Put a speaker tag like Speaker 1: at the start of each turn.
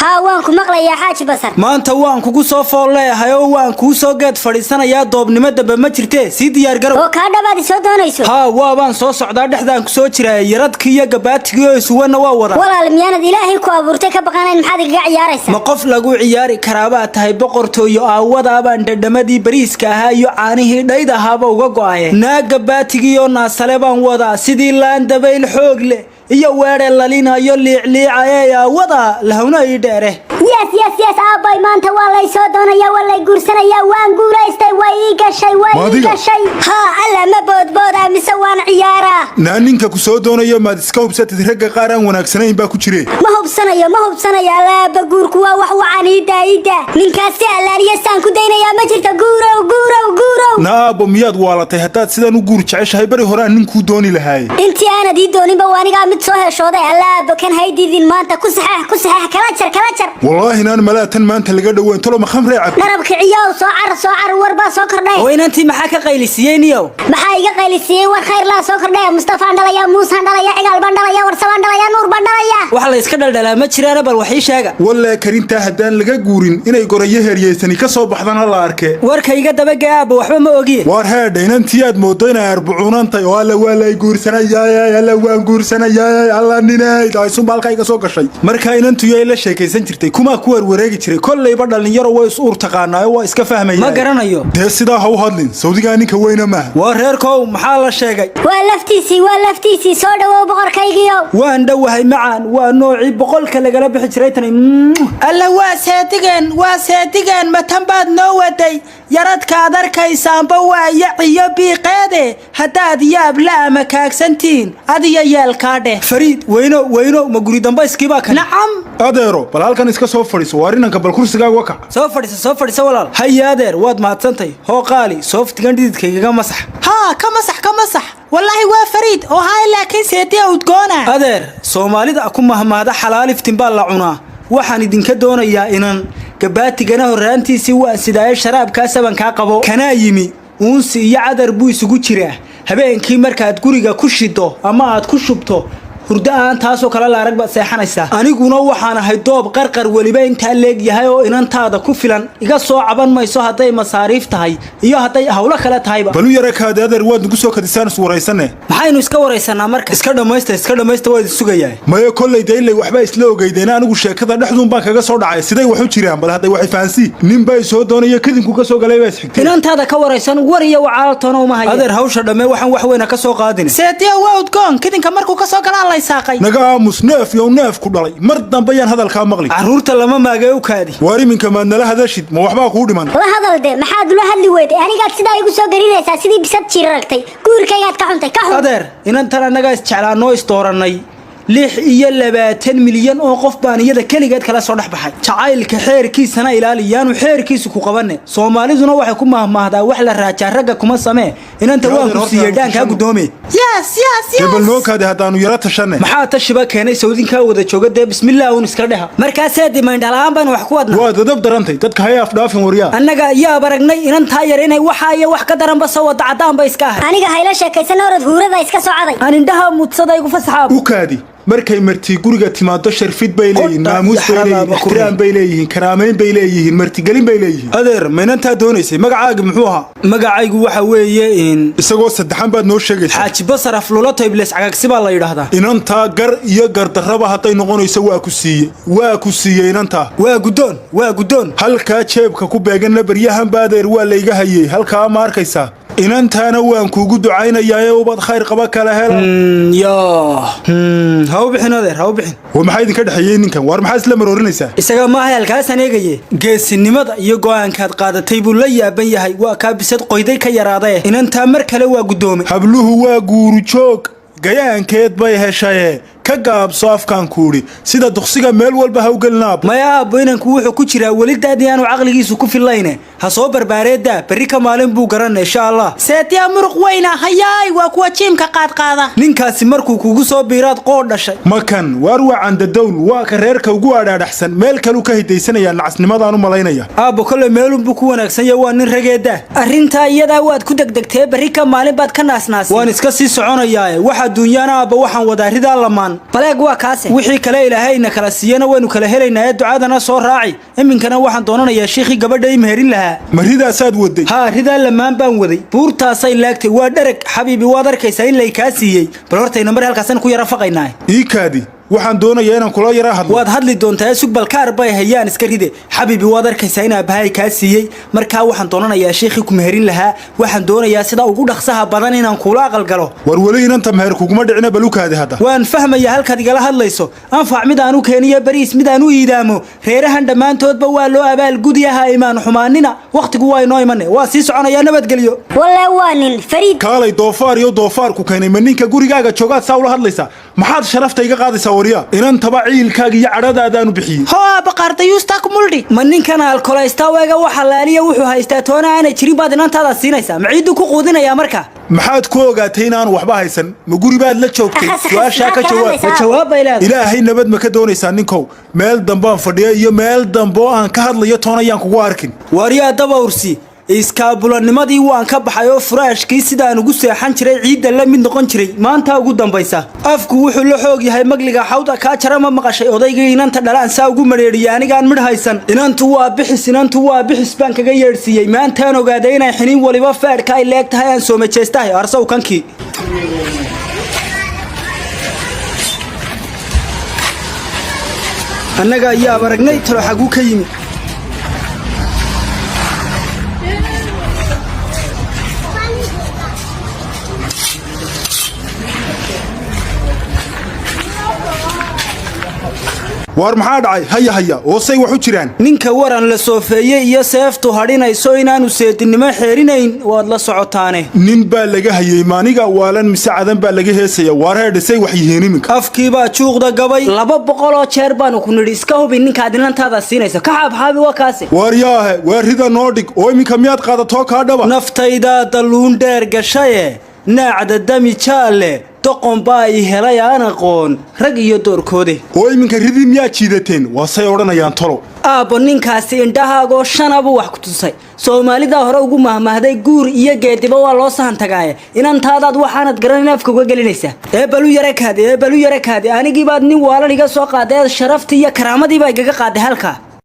Speaker 1: ها وانكو مقلي يا حاج بصر
Speaker 2: maanta waan kugu soo fool leeyahay oo waan kuu soo geed fadhiisanayaa doobnimadaba ma jirtee si diyaar garow
Speaker 1: oo ka dhabaad soo doonayso
Speaker 2: ها waabaan soo socdaa dhexdaan ku soo jiray yaradkii iyo gabaatigii oo isuwana waa wada
Speaker 1: walaal miyaanad ilaahay ku abuurtay ka baqanayn maxaad iga ciyaaraysaa
Speaker 2: ma qof lagu ciyaari karaaba tahay boqortooyo aawada baan dhadhamadii bariiska ahaa iyo caanihii dhayda ahaaba uga go'ay naag gabaatigii oo naasale baan wadaa sidii laan dabayl xoog leh iyo weere lalinayo liicliicay aawada lahawna ii dheere
Speaker 1: yes aabay maanta waa lay soo doonaya waa lay guursanaya waan guulaystay way ii gashay ha alla ma boodbooda mise waan ciyaaraa
Speaker 3: ninka ku soo doonaya maad iska hubsatid ragga qaar aan wanaagsanayn baa ku jire
Speaker 1: ma hubsanayo alaaba guurku waa wax wacan ida ninkaasi allaaliya saan ku daynaya ma jirta guurow
Speaker 3: naabo miyaad waalatay haddaad sidan u guur jeceshahay bari hore aan ninkuu dooni lahaay
Speaker 1: intii aanad ii dooninba waanigaa mid soo heshooday allaaba kan haydidin maanta ku saxeex kala jar
Speaker 3: والله إن أنا ملاك ما أنت اللي قد وين طلع مخم ريعك
Speaker 1: نربك عياو صعر وربا سكر ده
Speaker 2: وين أنت محاك قيلسيين يو
Speaker 1: محايا قيلسيين والخير لا سكر ده مصطفى عندلا موسى عندلا عقال بندلا ورسل عندلا نور بندلا
Speaker 2: وحلا يسكدل دلا ما تشري أنا بالوحيش هذا
Speaker 3: ولا كريم تهدان لقى جورين إنه يقريه هريسني كصوب حضن الله أركه
Speaker 2: ورك يقدر بقى أبو وحنا ما وجيه
Speaker 3: ورهاد إن أنت ياد موطنا 40 أنت ولا يقول سنة يا لا وانقول سنة يا الله نينا دايسون بالكاي كسوق شيء مركا إن أنت يا إلا شيء كيسنترتي كما كور ورقي تري كل يبرد النيار ويسور تقانا ويسك فهمي
Speaker 2: ما قرنايو
Speaker 3: ده سيدا هو هادلين سعودي كاني كوينا ما
Speaker 2: ورهركو محل الشيء
Speaker 1: ولفتيسي صودا وبقر كيجيو
Speaker 2: وان دوهي معان ونوعي بقول كلا قلب حجريتني الله واساتيجن ما تنباد نوتي يرد كادر كيسان بوا يعيو بيقاده هداد ياب لا مكاك سنتين هذه يالكاده فريد وينو ما قولي دنبا اسكيباك نعم
Speaker 3: أديرو بلال كان اسكا سوفري سوارينا قبل كرسيغا وكا
Speaker 2: سوفري سوالال هيا أدير واد ما تسنتي هو قالي سوفت قنديد كيغا مسح ها كمسح والله هو فريد وهاي لكن سيدي ودقونا أدير سومالي دا أكون مهمادا حلالي فتنبال لعنا waxaan idinka doonayaa inaan gabaatigana horaantiisi waa sidaay sharaab ka saban ka qabo kana yimi uunsi iyo cadar buu isugu jiraa habeenkii markaad guriga ku shido ama aad ku shubto hurda aan taasoo kala la arag ba seexanaysa aniguna waxaan ahay doob qarqar waliba inta leeg yahay oo inantaada ku filan iga soo caban mayso haday masaariif tahay iyo haday hawlo kala tahayba
Speaker 3: balu yarakaad adeer waad nagu soo kadisaan waraysanay
Speaker 2: maxaynu iska waraysanaa marka iska dhamaysta waad sugayay
Speaker 3: maya kollay deylay waxba isla ogeydeen anigu sheekada dhexduun baan kaga soo dhacay siday wax u jiraan bal haday wax faansi nin bay soo doonaya kadinku ka soo galay baas xigtay
Speaker 2: inantaada ka waraysan war iyo wacaaltoona uma hayo adeer hawsha dhamee waxaan wax weyn ka soo qaadin seetiya waadgoon kadinka markuu ka soo galaa
Speaker 3: naga musneef iyo neef ku dhalay mar dambe yaan hadalka maqli
Speaker 2: caruurta lama maagay u kaadi
Speaker 3: wari minka ma nala hadashid ma waxba ku dhiman
Speaker 1: la hadal de maxaad la hadli weeday aniga sidaa igu soo garinaysaa sidii bisad jiirartay guurkaygaad ka xuntay ka xun
Speaker 2: adeer inantan anaga is jeclaanoo is dooranay 26 milyan oo qof baan iyada kaligeed kala soo dhaxbaxay jacaylka xeerkiisana ilaaliyaan xeerkiisu ku qabanay Soomaaliduna waxay ku mahmaahdaa wax la raajaa raga kuma samee inanta waan ku siiyay dhaanka gudoomay yes
Speaker 3: bal noo kaadi hadaanu yara tashanay
Speaker 2: maxaa tashiba keenay Saudinka wada jooga de bismillaah uun iska dhaha markaas aad imaandalaan baan wax ku wadnaa
Speaker 3: waa dadab darantay dadka hay afdhaafin wariya
Speaker 2: annaga yaa baragnay inanta yar inay waxa ay wax ka daran ba soo wada cadaan ba iska ahay
Speaker 1: aniga hayla sheekaysan orad huurada iska soo caday
Speaker 2: aan indhaha mudsaday ugu fasaxaa
Speaker 3: u kaadi markay marti guriga timaado sharfid bay leeyihiin naamuus bay leeyihiin ixtiraam bay leeyihiin karaameyn bay leeyihiin martigelin bay leeyihiin adeer meynanta doonaysay magacaaga muxuu ahaa
Speaker 2: magacaygu waxa weeye in
Speaker 3: isagoo saddexan baad noo sheegaysaa
Speaker 2: xaaji basar aflulato iblis cagagsi baa la yiraahdaa
Speaker 3: inanta gar iyo gardarraba haday noqonayso waa ku siiyay inanta waa gudoon halka jeebka ku beegan baryahan baadeer waa la iga hayay halka ma arkaysaa inantaana waan kuugu ducaynayaa ubad khayr qaba kala hela haw bixin maxay idinka dhaxayeen ninkan war maxaa isla maroorinaysaa
Speaker 2: isaga ma halkaas aneegaye geesinimada iyo go'aankaad qaadatay buu la yaaban yahay waa ka bisad qoyday ka yaraaday inanta mar kale waa gudoomay
Speaker 3: habluhu waa guuru joog gayaankeed bay heshay ka gaabso afkaan kuuri sida duqsiga meel walba ha u galnaab
Speaker 2: maya aabbo inanku wuxuu ku jiraa walidaadii aanu aqligiisu ku filayne ha soo barbaareeda berri ka maalin buu garanay insha Allah seetiya muruq weyna hayaay waa kuwa jiimka qaad ninkaasi markuu kugu soo biiraad qood dhashay
Speaker 3: makan waar wacan dadown waa ka reerka ugu adhaadhaxsan meel kale ka hidaysanaya nacasnimadaan u malaynaya
Speaker 2: aabo kale meelun buu ku wanaagsan yahay waa nin rageeda arrinta iyada waad ku degdegtay berri ka maalin baad ka naasnaasay waan iska sii soconayaa waxa dunyana aaba waxaan wada ridaa lamaan baleeg waa kaase wixii kale ilaahayna kala siiyana waynu kala helaynaa ducaadana soo raaci iminkana waxaan doonanayaa sheekhi gabadha ay meherin lahaa
Speaker 3: mariidaasaad waday
Speaker 2: ha ridaa lamaan baan waday buurtaasay laagtay waa dharag xabiibi waad arkaysaa in lay kaa siiyey bal hortayna mar halkaasan ku yara faqaynaa
Speaker 3: ii kaadi waxaan doonayaa inaan kula yara hadlo
Speaker 2: waad hadli doontaa sugbal kaar bay hayaan iska ride xabiibi waad arkaysaa in aabahay kaa siiyey markaa waxaan doonanayaa sheekhi ku meherin lahaa waxaan doonayaa sida ugu dhaqsaha badan inaan kula aqal galo
Speaker 3: war wali inanta meher kuguma dhicina balukaadi hadda
Speaker 2: waan fahmayaa halkaad igala hadlayso anfac mid aan u keeniyo bariis mid aan u iidaamo reerahan dhammaantoodba waa loo abaal gudiyaha imaan xumaanina waqtigu waa inoo imanay waa sii soconayaa nabadgelyo
Speaker 1: wallahi waa nin fariid
Speaker 3: kaalay doofaar iyo doofaarku keenay ma ninka gurigaaga joogaad saa ula hadlaysaa maxaad sharafta iga qaadaysaa wariya inantaba ciilkaaga iyo cadhadaadaanu bixiyey
Speaker 2: haa baqaartayuusta ku muldhi ma ninkan alkolaysta weega waxa laaliya wuxuu haystaa toona aanay jirin baad inantaada siinaysaa maciidu ku quudinayaa marka
Speaker 3: maxaad ku ogaatay inaanu waxba haysan ma guri baad la joogtay su'aashaa ka
Speaker 2: jawaab
Speaker 3: ilaahay nabad ma ka doonaysaa ninkow meel dambaan fadhiya iyo meel dambo aan ka hadlayo toonayaan kugu arkin
Speaker 2: wariyaa dabawrsi iskaabulanimadii waan ka baxay oo furaashkii sidaan ugu seexan jiray ciidda la mid noqon jiray maanta ugu dambaysa afku wuxuu la xoog yahay magliga xawda ka jara ma maqashay odaygii inanta dhalaan saa ugu mareeriyay anigaan mid haysan inantu waa bixis baan kaga yeersiiyay maantaan ogaaday inay xiniin waliba faadhka ay leeg tahay aan soo majeestahay arsaw kankii annaga ayaa aragnay talo xagu ka yimi
Speaker 3: war maxaa dhacay haya oo say wax u jiraan
Speaker 2: ninka waran la soofeeyay iyo seeftu hadhinayso inaanu seedinimo xeerinayn waad la socotaane
Speaker 3: nin baa laga hayay maaniga waalan mise cadan baa laga heesaya waar heedhisay wax yihiin iminka
Speaker 2: afkiibaa juuqda gabay 200 oo jeer baanu ku nidhi iska hubi ninkaad inantaada siinaysa ka xaabxaabi waa kaase
Speaker 3: waaryaahe waa rida noo dhig oo iminka miyaad qaadatoo kaa dhaba
Speaker 2: naftaydaa dalluun dheer gashaye naacda dami jaalle doqon baa i helay aan aqoon rag iyo doorkoode
Speaker 3: oo iminka ridii miyaad jiidateen waa say odhanayaan tolo
Speaker 2: aabbo ninkaasi indhahaagoo shanabuu wax ku tusay soomaalida hore ugu mahmahday guur iyo geediba waa loo sahan tagaaye inantaadaad waxaanad garanin afka uga gelinaysaa balu yara kaade anigii baad nin waalan iga soo qaaday sharaftii iyo karaamadii baa igaga qaaday halkaa